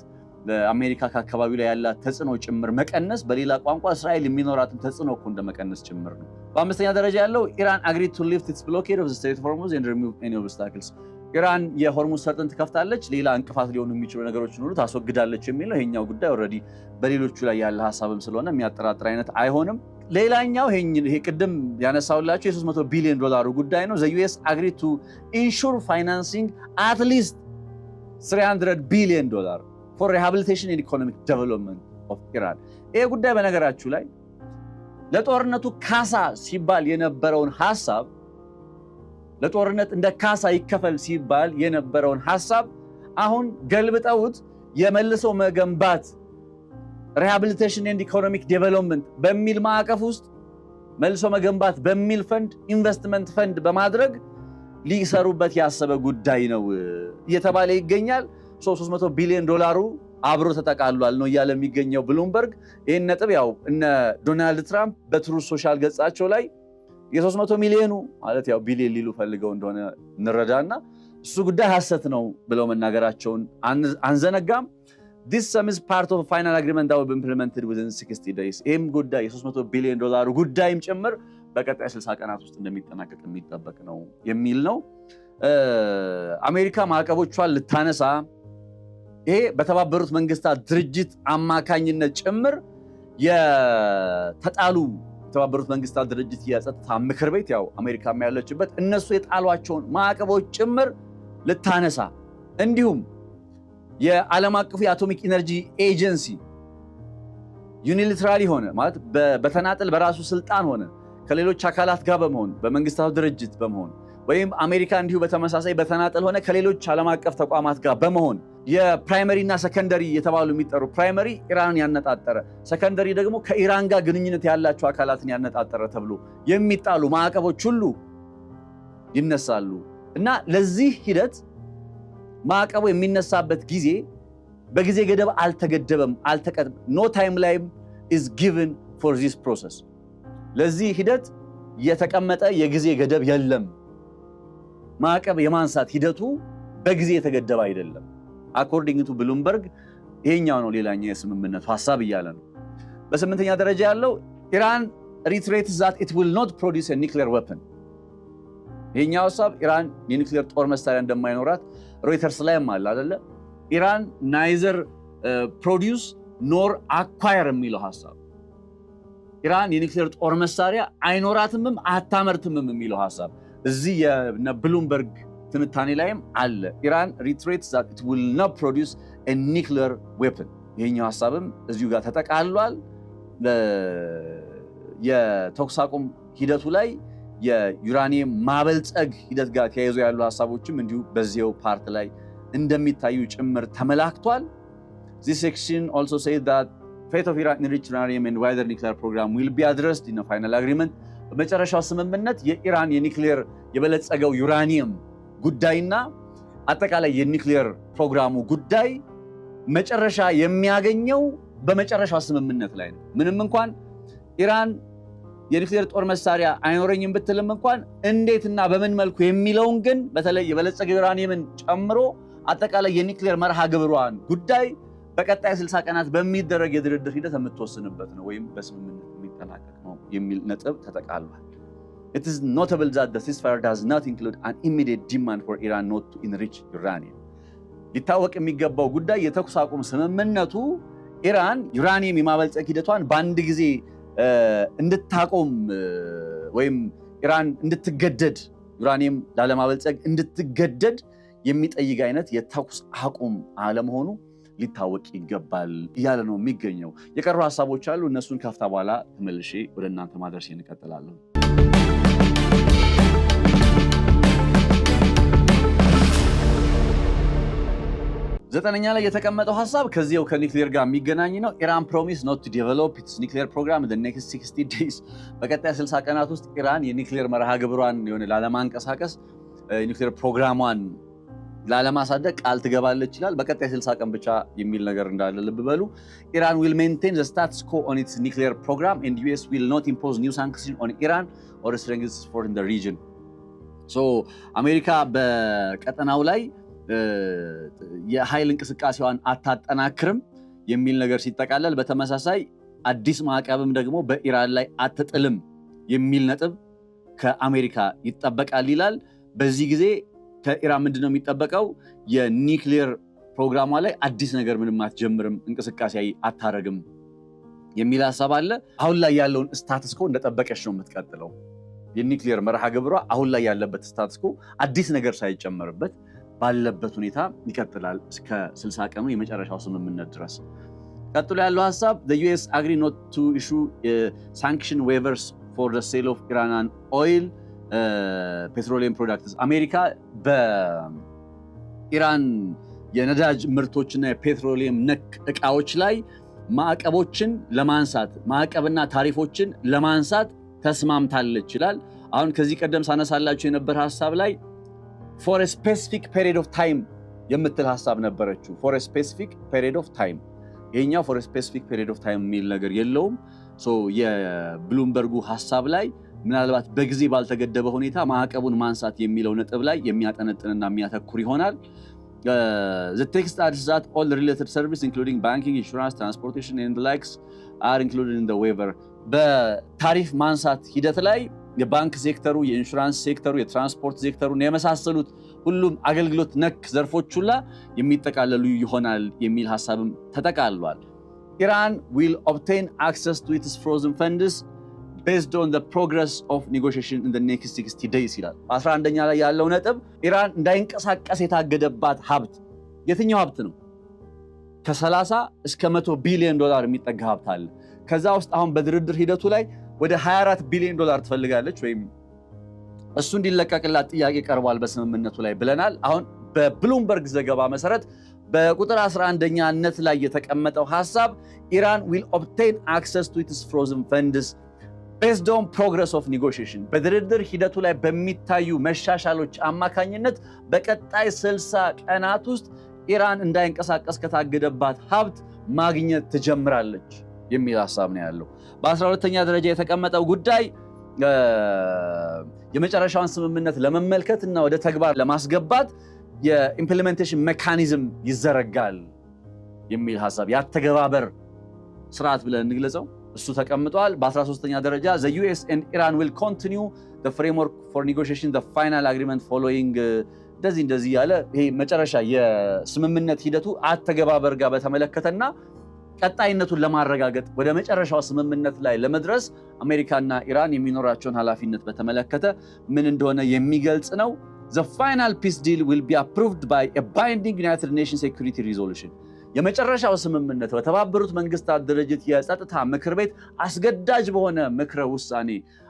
አሜሪካ ከአካባቢው ላይ ያላት ተጽዕኖ ጭምር መቀነስ፣ በሌላ ቋንቋ እስራኤል የሚኖራትን ተጽዕኖ እኮ እንደመቀነስ ጭምር ነው። በአምስተኛ ደረጃ ያለው ኢራን agreed to lift its blockade of the Strait of Hormuz and remove any obstacles። ኢራን የሆርሙዝ ሰርጥን ትከፍታለች፣ ሌላ እንቅፋት ሊሆኑ የሚችሉ ነገሮችን ሁሉ ታስወግዳለች የሚለው ይሄኛው ጉዳይ ኦልሬዲ በሌሎቹ ላይ ያለ ሐሳብም ስለሆነ የሚያጠራጥር አይነት አይሆንም። ሌላኛው ይሄ ቅድም ያነሳውላችሁ የ$300 ቢሊዮን ጉዳይ ነው። the US agreed to ensure financing at least $300 billion for rehabilitation and economic development of Iran። ይሄ ጉዳይ በነገራችሁ ላይ ለጦርነቱ ካሳ ሲባል የነበረውን ሐሳብ ለጦርነት እንደ ካሳ ይከፈል ሲባል የነበረውን ሐሳብ አሁን ገልብጠውት የመልሶ መገንባት rehabilitation and economic development በሚል ማዕቀፍ ውስጥ መልሶ መገንባት በሚል ፈንድ ኢንቨስትመንት ፈንድ በማድረግ ሊሰሩበት ያሰበ ጉዳይ ነው እየተባለ ይገኛል። $300 ቢሊዮን አብሮ ተጠቃሏል ነው እያለ የሚገኘው ብሉምበርግ። ይህን ነጥብ ያው እነ ዶናልድ ትራምፕ በትሩዝ ሶሻል ገጻቸው ላይ የ300 ሚሊዮኑ ማለት ያው ቢሊዮን ሊሉ ፈልገው እንደሆነ እንረዳና እሱ ጉዳይ ሐሰት ነው ብለው መናገራቸውን አንዘነጋም። This sum is part of a final agreement that will be implemented within 60 days። ይህም ጉዳይ የ300 ቢሊዮን ጉዳይም ጭምር በቀጣይ 60 ቀናት ውስጥ እንደሚጠናቀቅ የሚጠበቅ ነው የሚል ነው። አሜሪካ ማዕቀቦቿን ልታነሳ ይሄ በተባበሩት መንግስታት ድርጅት አማካኝነት ጭምር የተጣሉ የተባበሩት መንግስታት ድርጅት የጸጥታ ምክር ቤት ያው አሜሪካ ያለችበት እነሱ የጣሏቸውን ማዕቀቦች ጭምር ልታነሳ እንዲሁም የዓለም አቀፉ የአቶሚክ ኢነርጂ ኤጀንሲ ዩኒላተራሊ ሆነ ማለት በተናጠል በራሱ ስልጣን ሆነ ከሌሎች አካላት ጋር በመሆን በመንግስታቱ ድርጅት በመሆን ወይም አሜሪካ እንዲሁ በተመሳሳይ በተናጠል ሆነ ከሌሎች ዓለም አቀፍ ተቋማት ጋር በመሆን የፕራይመሪ እና ሰከንደሪ የተባሉ የሚጠሩ ፕራይመሪ ኢራንን ያነጣጠረ ሰከንደሪ ደግሞ ከኢራን ጋር ግንኙነት ያላቸው አካላትን ያነጣጠረ ተብሎ የሚጣሉ ማዕቀቦች ሁሉ ይነሳሉ እና ለዚህ ሂደት ማዕቀቡ የሚነሳበት ጊዜ በጊዜ ገደብ አልተገደበም፣ no timeline is given for this process። ለዚህ ሂደት የተቀመጠ የጊዜ ገደብ የለም። ማዕቀብ የማንሳት ሂደቱ በጊዜ የተገደበ አይደለም። አኮርዲንግ ቱ ብሉምበርግ ይሄኛው ነው ሌላኛው የስምምነቱ ሐሳብ እያለ ነው። በስምንተኛ ደረጃ ያለው ኢራን reiterates that it will not produce a nuclear weapon። ይሄኛው ሐሳብ ኢራን የኒውክሌር ጦር መሳሪያ እንደማይኖራት ሮይተርስ ላይም አለ አይደለ? ኢራን neither produce nor acquire የሚለው ሐሳብ ኢራን የኒውክሌር ጦር መሳሪያ አይኖራትምም አታመርትምም የሚለው ሐሳብ እዚህ የብሉምበርግ ትንታኔ ላይም አለ። ኢራን reiterates that it will not produce a nuclear weapon። ይሄኛው ሐሳብም እዚሁ ጋር ተጠቃልሏል። የተኩስ አቁም ሂደቱ ላይ የዩራኒየም ማበልጸግ ሂደት ጋር ተያይዞ ያሉ ሐሳቦችም እንዲሁ በዚያው ፓርት ላይ እንደሚታዩ ጭምር ተመላክቷል። This section also says that fate of Iran enriched uranium and wider nuclear program will be addressed in a final agreement። በመጨረሻው ስምምነት የኢራን የኒውክሌር የበለጸገው ዩራኒየም ጉዳይና አጠቃላይ የኒውክሌር ፕሮግራሙ ጉዳይ መጨረሻ የሚያገኘው በመጨረሻው ስምምነት ላይ ነው። ምንም እንኳን ኢራን የኒውክሌር ጦር መሳሪያ አይኖረኝም ብትልም እንኳን እንዴትና በምን መልኩ የሚለውን ግን በተለይ የበለጸገ ዩራኒየምን ጨምሮ አጠቃላይ የኒውክሌር መርሃ ግብሯን ጉዳይ በቀጣይ 60 ቀናት በሚደረግ የድርድር ሂደት የምትወስንበት ነው ወይም በስምምነት የሚጠናቀቅ ነው የሚል ነጥብ ተጠቃሏል። It is notable that the ceasefire does not include an immediate demand for Iran not to enrich uranium. ሊታወቅ የሚገባው ጉዳይ የተኩስ አቁም ስምምነቱ ኢራን ዩራኒየም የማበልጸግ ሂደቷን በአንድ ጊዜ እንድታቆም ወይም ኢራን እንድትገደድ ዩራኒየም ላለማበልጸግ እንድትገደድ የሚጠይቅ አይነት የተኩስ አቁም አለመሆኑ ሊታወቅ ይገባል እያለ ነው የሚገኘው። የቀሩ ሀሳቦች አሉ። እነሱን ከፍታ በኋላ ተመልሼ ወደ እናንተ ማድረስ እንቀጥላለሁ። ዘጠነኛ ላይ የተቀመጠው ሐሳብ ከዚያው ከኒውክሌር ጋር የሚገናኝ ነው። ኢራን ፕሮሚስ ኖት ቱ ዲቨሎፕ ኢትስ ኒውክሌር ፕሮግራም the next 60 days በቀጣይ 60 ቀናት ውስጥ ኢራን የኒውክሌር መርሃ ግብሯን የሆነ ላለማንቀሳቀስ የኒውክሌር ፕሮግራሟን ላለማሳደግ ቃል ትገባለች ይችላል። በቀጣይ 60 ቀን ብቻ የሚል ነገር እንዳለ ልብ በሉ። ኢራን will maintain the status quo on its nuclear program and US will not impose new sanctions on Iran or strengthen its support in the region. so አሜሪካ በቀጠናው ላይ የኃይል እንቅስቃሴዋን አታጠናክርም የሚል ነገር ሲጠቃለል፣ በተመሳሳይ አዲስ ማዕቀብም ደግሞ በኢራን ላይ አትጥልም የሚል ነጥብ ከአሜሪካ ይጠበቃል ይላል። በዚህ ጊዜ ከኢራን ምንድነው የሚጠበቀው? የኒውክሌር ፕሮግራሟ ላይ አዲስ ነገር ምንም አትጀምርም፣ እንቅስቃሴ አታረግም የሚል ሐሳብ አለ። አሁን ላይ ያለውን ስታትስ ኮ እንደጠበቀች ነው የምትቀጥለው። የኒውክሌር መርሃ ግብሯ አሁን ላይ ያለበት ስታትስ ኮ አዲስ ነገር ሳይጨመርበት ባለበት ሁኔታ ይቀጥላል እስከ 60 ቀኑ የመጨረሻው ስምምነት ድረስ። ቀጥሎ ያለው ሐሳብ the US agree not to issue sanction waivers for the sale of Iranian oil petroleum products. አሜሪካ በኢራን የነዳጅ ምርቶችና የፔትሮሊየም ነክ ዕቃዎች ላይ ማዕቀቦችን ለማንሳት ማዕቀብና ታሪፎችን ለማንሳት ተስማምታለች ይላል። አሁን ከዚህ ቀደም ሳነሳላችሁ የነበረ ሐሳብ ላይ for a specific period of time የምትል ሐሳብ ነበረችው። for a specific period of time ይሄኛው for a specific period of time የሚል ነገር የለውም። የብሉምበርጉ ሐሳብ ላይ ምናልባት በጊዜ ባልተገደበ ሁኔታ ማዕቀቡን ማንሳት የሚለው ነጥብ ላይ የሚያጠነጥንና የሚያተኩር ይሆናል። The text adds that all the related services including banking, insurance, transportation and the likes are included in the waiver. በታሪፍ ማንሳት ሂደት ላይ የባንክ ሴክተሩ፣ የኢንሹራንስ ሴክተሩ፣ የትራንስፖርት ሴክተሩን የመሳሰሉት ሁሉም አገልግሎት ነክ ዘርፎች ሁላ የሚጠቃለሉ ይሆናል የሚል ሐሳብም ተጠቃልሏል። Iran will obtain access to its frozen funds based on the progress of negotiation in the next 60 days ይላል። 11ኛ ላይ ያለው ነጥብ ኢራን እንዳይንቀሳቀስ የታገደባት ሀብት የትኛው ሀብት ነው? ከ30 እስከ 100 ቢሊዮን ዶላር የሚጠጋ ሀብት አለ። ከዛ ውስጥ አሁን በድርድር ሂደቱ ላይ ወደ 24 ቢሊዮን ዶላር ትፈልጋለች ወይም እሱ እንዲለቀቅላት ጥያቄ ቀርቧል በስምምነቱ ላይ ብለናል። አሁን በብሉምበርግ ዘገባ መሰረት በቁጥር 11ኛነት ላይ የተቀመጠው ሐሳብ ኢራን will obtain access to its frozen funds based on progress of negotiation በድርድር ሂደቱ ላይ በሚታዩ መሻሻሎች አማካኝነት በቀጣይ 60 ቀናት ውስጥ ኢራን እንዳይንቀሳቀስ ከታገደባት ሀብት ማግኘት ትጀምራለች የሚል ሐሳብ ነው ያለው። በ12ኛ ደረጃ የተቀመጠው ጉዳይ የመጨረሻውን ስምምነት ለመመልከት እና ወደ ተግባር ለማስገባት የኢምፕሊሜንቴሽን ሜካኒዝም ይዘረጋል የሚል ሐሳብ ያተገባበር ስርዓት ብለን እንግለጸው እሱ ተቀምጧል። በ13ኛ ደረጃ the US and Iran will continue the framework for negotiation the final agreement following እንደዚህ ያለ ይሄ መጨረሻ የስምምነት ሂደቱ አተገባበር ጋር በተመለከተና ቀጣይነቱን ለማረጋገጥ ወደ መጨረሻው ስምምነት ላይ ለመድረስ አሜሪካና ኢራን የሚኖራቸውን ኃላፊነት በተመለከተ ምን እንደሆነ የሚገልጽ ነው። The final peace deal will be approved by a binding United Nations Security Resolution. የመጨረሻው ስምምነት በተባበሩት መንግስታት ድርጅት የጸጥታ ምክር ቤት አስገዳጅ በሆነ ምክረ ውሳኔ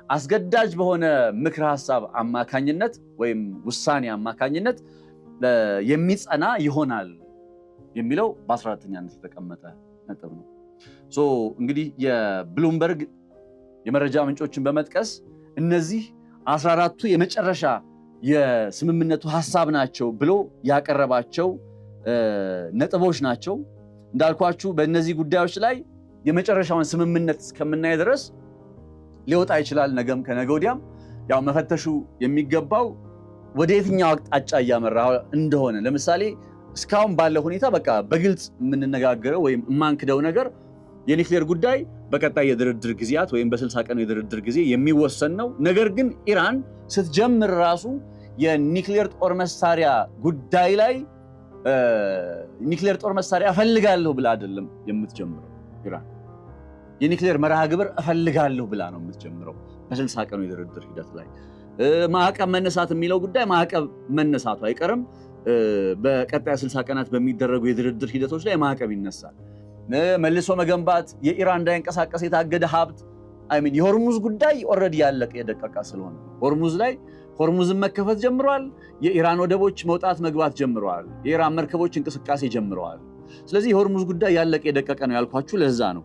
አስገዳጅ በሆነ ምክረ ሐሳብ አማካኝነት ወይም ውሳኔ አማካኝነት የሚጸና ይሆናል የሚለው በ14ኛነት የተቀመጠ ነጥብ ነው። እንግዲህ የብሉምበርግ የመረጃ ምንጮችን በመጥቀስ እነዚህ 14ቱ የመጨረሻ የስምምነቱ ሐሳብ ናቸው ብሎ ያቀረባቸው ነጥቦች ናቸው። እንዳልኳችሁ በእነዚህ ጉዳዮች ላይ የመጨረሻውን ስምምነት እስከምናይ ድረስ ሊወጣ ይችላል ነገም ከነገ ወዲያም። ያው መፈተሹ የሚገባው ወደ የትኛው አቅጣጫ እያመራ እንደሆነ። ለምሳሌ እስካሁን ባለው ሁኔታ በቃ በግልጽ የምንነጋገረው ወይም የማንክደው ነገር የኒክሌር ጉዳይ በቀጣይ የድርድር ጊዜያት ወይም በ60 ቀኑ የድርድር ጊዜ የሚወሰን ነው። ነገር ግን ኢራን ስትጀምር ራሱ የኒክሌር ጦር መሳሪያ ጉዳይ ላይ ኒክሌር ጦር መሳሪያ እፈልጋለሁ ብላ አይደለም የምትጀምረው። ኢራን የኒክሌር መርሃ ግብር እፈልጋለሁ ብላ ነው የምትጀምረው። በ60 ቀኑ የድርድር ሂደት ላይ ማዕቀብ መነሳት የሚለው ጉዳይ ማዕቀብ መነሳቱ አይቀርም። በቀጣይ 60 ቀናት በሚደረጉ የድርድር ሂደቶች ላይ ማዕቀብ ይነሳል። መልሶ መገንባት፣ የኢራን እንዳይንቀሳቀስ የታገደ ሀብት የሆርሙዝ ጉዳይ ኦልሬዲ ያለቀ የደቀቀ ስለሆነ ሆርሙዝን መከፈት ጀምረዋል። የኢራን ወደቦች መውጣት መግባት ጀምረዋል። የኢራን መርከቦች እንቅስቃሴ ጀምረዋል። ስለዚህ የሆርሙዝ ጉዳይ ያለቀ የደቀቀ ነው ያልኳችሁ ለዛ ነው።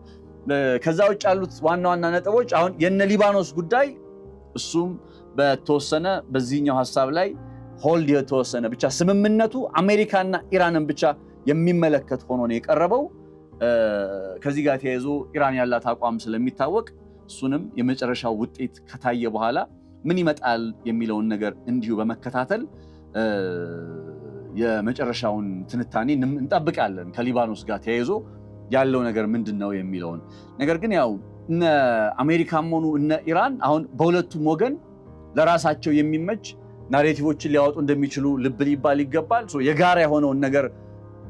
ከዛ ውጭ ያሉት ዋና ዋና ነጥቦች አሁን የነ ሊባኖስ ጉዳይ እሱም በተወሰነ በዚህኛው ሐሳብ ላይ ሆልድ የተወሰነ ብቻ ስምምነቱ አሜሪካና ኢራንን ብቻ የሚመለከት ሆኖ ነው የቀረበው። ከዚህ ጋር ተያይዞ ኢራን ያላት አቋም ስለሚታወቅ እሱንም የመጨረሻው ውጤት ከታየ በኋላ ምን ይመጣል የሚለውን ነገር እንዲሁ በመከታተል የመጨረሻውን ትንታኔ እንጠብቃለን። ከሊባኖስ ጋር ተያይዞ ያለው ነገር ምንድነው የሚለውን ነገር ግን ያው እነ አሜሪካም ሆኑ እነ ኢራን አሁን በሁለቱም ወገን ለራሳቸው የሚመች ናሬቲቮችን ሊያወጡ እንደሚችሉ ልብ ሊባል ይገባል። የጋራ የሆነውን ነገር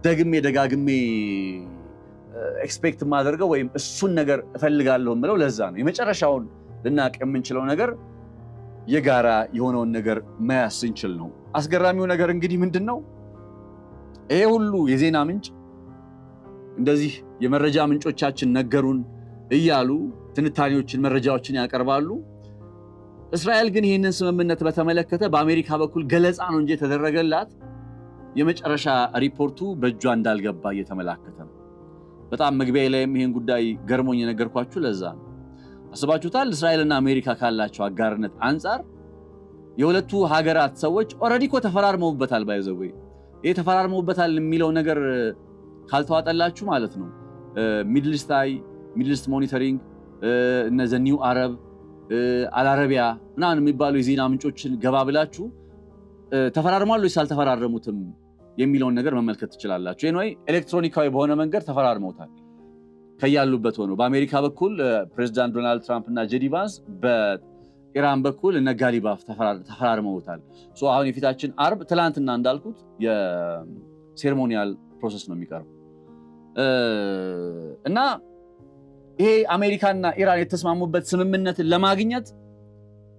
ደጋግሜ ኤክስፔክት ማደርገው ወይም እሱን ነገር እፈልጋለሁ የምለው ለዛ ነው። የመጨረሻውን ልናቅ የምንችለው ነገር የጋራ የሆነውን ነገር መያዝ ስንችል ነው። አስገራሚው ነገር እንግዲህ ምንድነው? ይሄ ሁሉ የዜና ምንጭ እንደዚህ የመረጃ ምንጮቻችን ነገሩን እያሉ ትንታኔዎችን መረጃዎችን ያቀርባሉ። እስራኤል ግን ይህንን ስምምነት በተመለከተ በአሜሪካ በኩል ገለጻ ነው እንጂ የተደረገላት የመጨረሻ ሪፖርቱ በእጇ እንዳልገባ እየተመላከተ ነው። በጣም መግቢያ ላይም ይሄን ጉዳይ ገርሞኝ የነገርኳችሁ ለዛ ነው። አስባችሁታል? እስራኤልና አሜሪካ ካላቸው አጋርነት አንጻር የሁለቱ ሀገራት ሰዎች ኦልሬዲ እኮ ተፈራርመውበታል። ባይዘው ይሄ ተፈራርመውበታል የሚለው ነገር ካልተዋጠላችሁ ማለት ነው ሚድል ኢስት ሞኒተሪንግ እነ ዘ ኒው አረብ አልአረቢያ ምናምን የሚባሉ የዜና ምንጮችን ገባ ብላችሁ ተፈራርሟል ወይስ አልተፈራረሙትም የሚለውን ነገር መመልከት ትችላላችሁ። ወይ ኤሌክትሮኒካዊ በሆነ መንገድ ተፈራርመውታል ከያሉበት ሆኖ። በአሜሪካ በኩል ፕሬዚዳንት ዶናልድ ትራምፕ እና ጄዲ ቫንስ፣ በኢራን በኩል እነ ጋሊባፍ ተፈራርመውታል። አሁን የፊታችን አርብ ትላንትና እንዳልኩት የሴሬሞኒያል ፕሮሰስ ነው የሚቀርበው እና ይሄ አሜሪካና ኢራን የተስማሙበት ስምምነትን ለማግኘት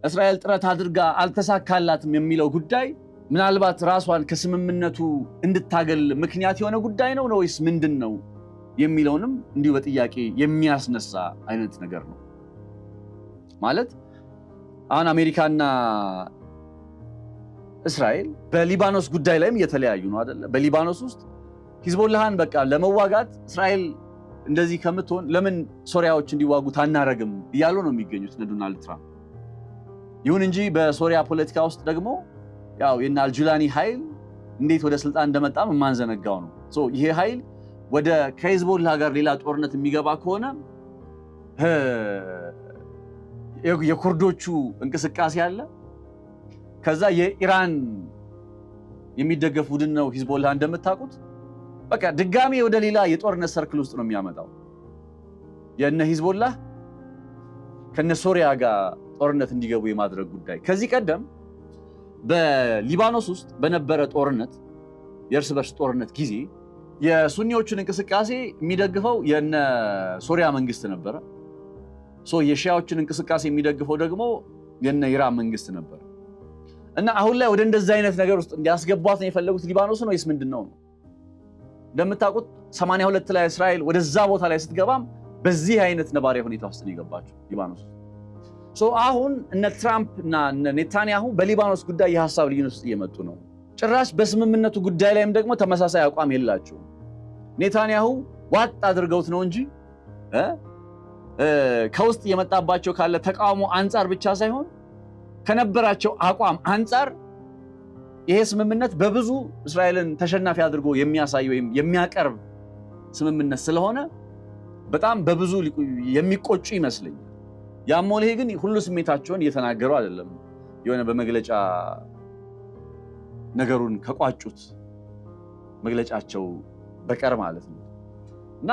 እስራኤል ጥረት አድርጋ አልተሳካላትም የሚለው ጉዳይ ምናልባት ራሷን ከስምምነቱ እንድታገል ምክንያት የሆነ ጉዳይ ነው ወይስ ምንድን ነው የሚለውንም እንዲሁ በጥያቄ የሚያስነሳ አይነት ነገር ነው። ማለት አሁን አሜሪካና እስራኤል በሊባኖስ ጉዳይ ላይም እየተለያዩ ነው አይደለ? በሊባኖስ ውስጥ ሂዝቦላህን በቃ ለመዋጋት እስራኤል እንደዚህ ከምትሆን ለምን ሶሪያዎች እንዲዋጉ ታናረግም እያሉ ነው የሚገኙት ዶናልድ ትራምፕ። ይሁን እንጂ በሶሪያ ፖለቲካ ውስጥ ደግሞ ያው የና አልጁላኒ ኃይል እንዴት ወደ ስልጣን እንደመጣም የማንዘነጋው ነው። ይሄ ኃይል ወደ ከሂዝቦላህ ጋር ሌላ ጦርነት የሚገባ ከሆነ የኩርዶቹ እንቅስቃሴ አለ፣ ከዛ የኢራን የሚደገፍ ቡድን ነው ሂዝቦላህ እንደምታውቁት። በቃ ድጋሚ ወደ ሌላ የጦርነት ሰርክል ውስጥ ነው የሚያመጣው። የነ ሂዝቦላህ ከነ ሶሪያ ጋር ጦርነት እንዲገቡ የማድረግ ጉዳይ ከዚህ ቀደም በሊባኖስ ውስጥ በነበረ ጦርነት የእርስ በርስ ጦርነት ጊዜ የሱኒዎቹን እንቅስቃሴ የሚደግፈው የነ ሶሪያ መንግስት ነበረ። የሺያዎችን እንቅስቃሴ የሚደግፈው ደግሞ የነ ኢራን መንግስት ነበረ። እና አሁን ላይ ወደ እንደዚህ አይነት ነገር ውስጥ እንዲያስገቧት ነው የፈለጉት ሊባኖስን ወይስ ምንድነው ነው? እንደምታውቁት 82 ላይ እስራኤል ወደዛ ቦታ ላይ ስትገባም በዚህ አይነት ነባራዊ ሁኔታ ውስጥ ነው የገባችው ሊባኖስ። አሁን እነ ትራምፕ እና እነ ኔታንያሁ በሊባኖስ ጉዳይ የሐሳብ ልዩነት ውስጥ እየመጡ ነው። ጭራሽ በስምምነቱ ጉዳይ ላይም ደግሞ ተመሳሳይ አቋም የላቸውም። ኔታንያሁ ዋጥ አድርገውት ነው እንጂ ከውስጥ የመጣባቸው ካለ ተቃውሞ አንጻር ብቻ ሳይሆን ከነበራቸው አቋም አንጻር ይሄ ስምምነት በብዙ እስራኤልን ተሸናፊ አድርጎ የሚያሳይ ወይም የሚያቀርብ ስምምነት ስለሆነ በጣም በብዙ የሚቆጩ ይመስለኛል። ያም ሆነ ይሄ ግን ሁሉ ስሜታቸውን እየተናገሩ አይደለም፣ የሆነ በመግለጫ ነገሩን ከቋጩት መግለጫቸው በቀር ማለት ነው። እና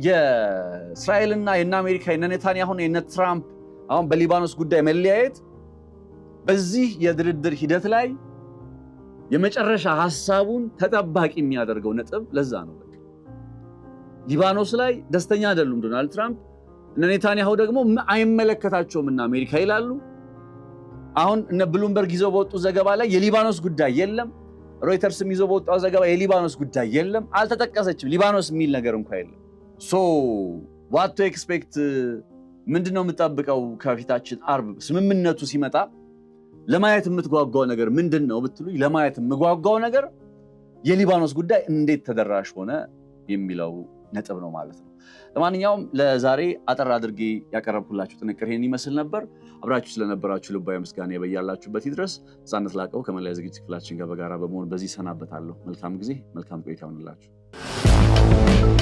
የእስራኤልና የነ አሜሪካ የነ ኔታንያሁ የነ ትራምፕ አሁን በሊባኖስ ጉዳይ መለያየት በዚህ የድርድር ሂደት ላይ የመጨረሻ ሐሳቡን ተጠባቂ የሚያደርገው ነጥብ ለዛ ነው። ሊባኖስ ላይ ደስተኛ አይደሉም ዶናልድ ትራምፕ። እነ ኔታንያሁ ደግሞ አይመለከታቸውም እና አሜሪካ ይላሉ። አሁን እነ ብሉምበርግ ይዘው በወጡ ዘገባ ላይ የሊባኖስ ጉዳይ የለም። ሮይተርስም ይዘው በወጣው ዘገባ የሊባኖስ ጉዳይ የለም፣ አልተጠቀሰችም። ሊባኖስ የሚል ነገር እንኳን የለም። ሶ ዋት ቱ ኤክስፔክት ምንድነው የምጠብቀው ከፊታችን አርብ ስምምነቱ ሲመጣ ለማየት የምትጓጓው ነገር ምንድነው ብትሉኝ፣ ለማየት የምጓጓው ነገር የሊባኖስ ጉዳይ እንዴት ተደራሽ ሆነ የሚለው ነጥብ ነው ማለት ነው። ለማንኛውም ለዛሬ አጠር አድርጌ ያቀረብኩላችሁ ጥንቅር ይሄን ይመስል ነበር። አብራችሁ ስለነበራችሁ ልባዊ ምስጋና በያላችሁበት ይድረስ። ነፃነት ላቀው ከመላ ዝግጅት ክፍላችን ጋር በጋራ በመሆን በዚህ ሰናበታለሁ። መልካም ጊዜ፣ መልካም ቆይታ ይሁንላችሁ።